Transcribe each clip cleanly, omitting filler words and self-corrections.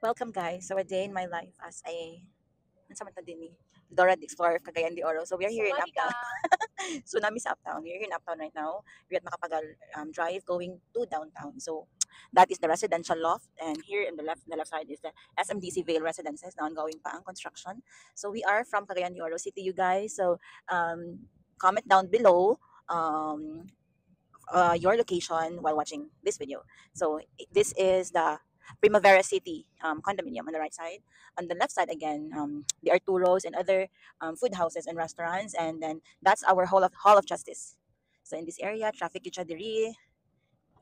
Welcome guys. So a day in my life as a ano man to din ni Dora the Explorer of Cagayan de Oro. So we are here in Uptown. Tsunami sa Uptown. We're here in Uptown right now. We're at Macapagal Drive going to downtown. So that is the residential loft, and here in the left side is the SMDC Vale Residences na ongoing pa ang construction. So we are from Cagayan de Oro City, you guys. So comment down below your location while watching this video. So this is the Primavera City condominium on the right side. On the left side again, the Arturos and other food houses and restaurants, and then that's our Hall of Justice. So in this area, traffic kitcha diri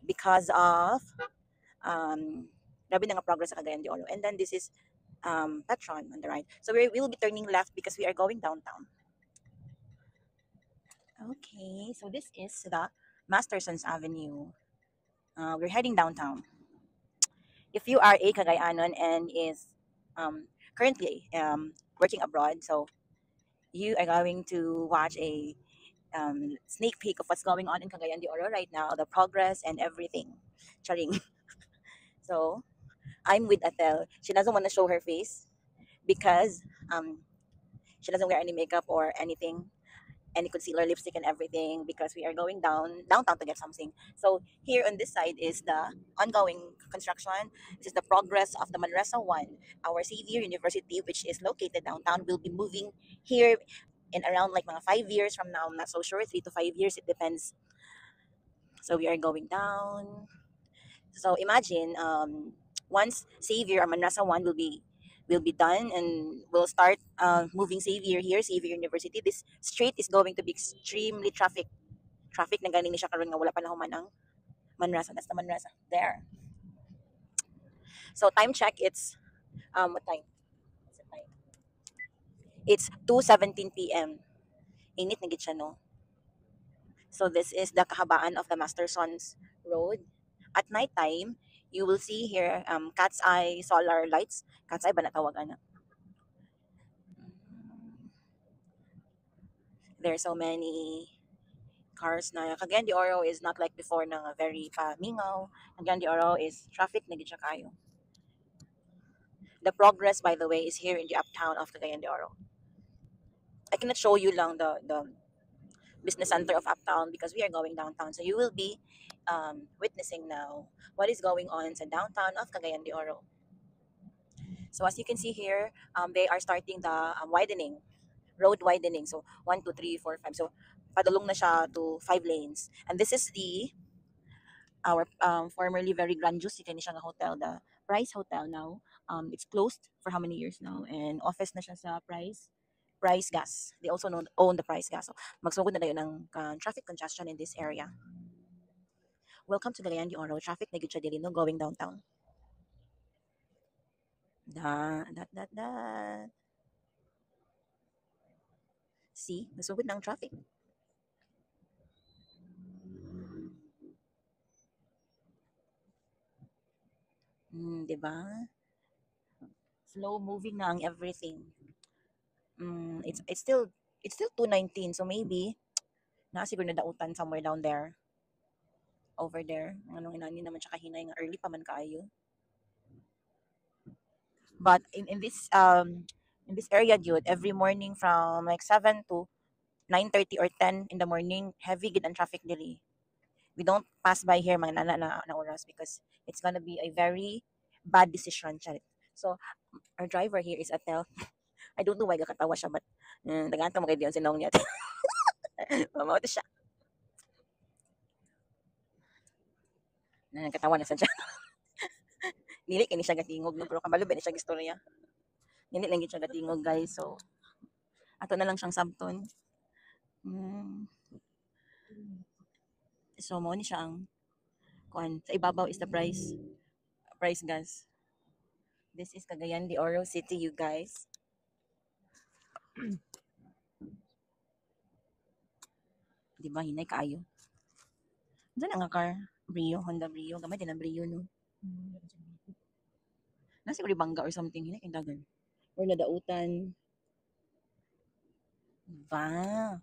because of grabe na nga progress sa Cagayan de Oro. And then this is Petron on the right. So we will be turning left because we are going downtown. Okay, so this is the Mastersons Avenue. We're heading downtown. If you are a Cagayanon and is currently working abroad, so you are going to watch a sneak peek of what's going on in Cagayan de Oro right now, the progress and everything. Charing. So I'm with Atel. She doesn't want to show her face because um, she doesn't wear any makeup or anything, any concealer, lipstick, and everything because we are going downtown to get something. So here on this side is the ongoing construction. This is the progress of the Manresa One. Our Xavier University, which is located downtown, will be moving here in around like mga 5 years from now. I'm not so sure, 3 to 5 years. It depends. So we are going down. So imagine once Xavier or Manresa One will be done and we'll start moving Xavier here, Xavier University. This street is going to be extremely traffic na ganing ni siya karon nga wala pa nahuman ang Manresa. That's the Manresa there. So time check, it's what time? What's the time? It's 2:17 p.m. Init na gid siya no. So this is the kahabaan of the Mastersons Road. At night time, you will see here cat's eye solar lights. Cat's eye ba natawagan na? There are so many cars na Cagayan de Oro is not like before na nga very pamingaw. Cagayan de Oro is traffic na gid siya kayo. The progress, by the way, is here in the uptown of Cagayan de Oro. I cannot show you lang the business center of uptown because we are going downtown. So you will be witnessing now what is going on sa downtown of Cagayan de Oro. So as you can see here, they are starting the road widening. So 1, 2, 3, 4, 5. So padulong na siya to 5 lanes. And this is our formerly very grandiose kay ni siya nga hotel, the Price Hotel now. It's closed for how many years now? And office na siya sa Price Gas. They also own the Price Gas. So magsugod na dayon ng traffic congestion in this area. Welcome to Cagayan de Oro. Traffic na gyud siya dili no going downtown. That. See, nasugod na ang traffic. Di ba? Slow moving na ang everything. It's still 2:19, so maybe siguro na dautan somewhere down there. Over there. Anong inani naman siya kahinay nga early pa man kaayo. But in this area dude, every morning from like 7 to 9:30 or 10 in the morning, heavy gid ang traffic dili. We don't pass by here mga na oras because it's gonna be a very bad decision, Charit. So our driver here is Atel. I don't know why gakatawa siya, but dagan ka magay diyon sinong niya. Mamaw to siya. Nagkatawa na sa dyan. Dili kini siya gatingog no, pero kabalo ba ni siya gistorya. Dili lang gid siya gatingog guys. So ato na lang siyang sabton. So mo ni siya ang kuan sa ibabaw is the price gas. This is Cagayan de Oro City, you guys. Di ba hinay kaayo? Diyan nga car, Brio, Honda Brio, gamay din ang Brio no. Nasa siguro bangga or something hinay kay dagan. Or nadautan. Ba.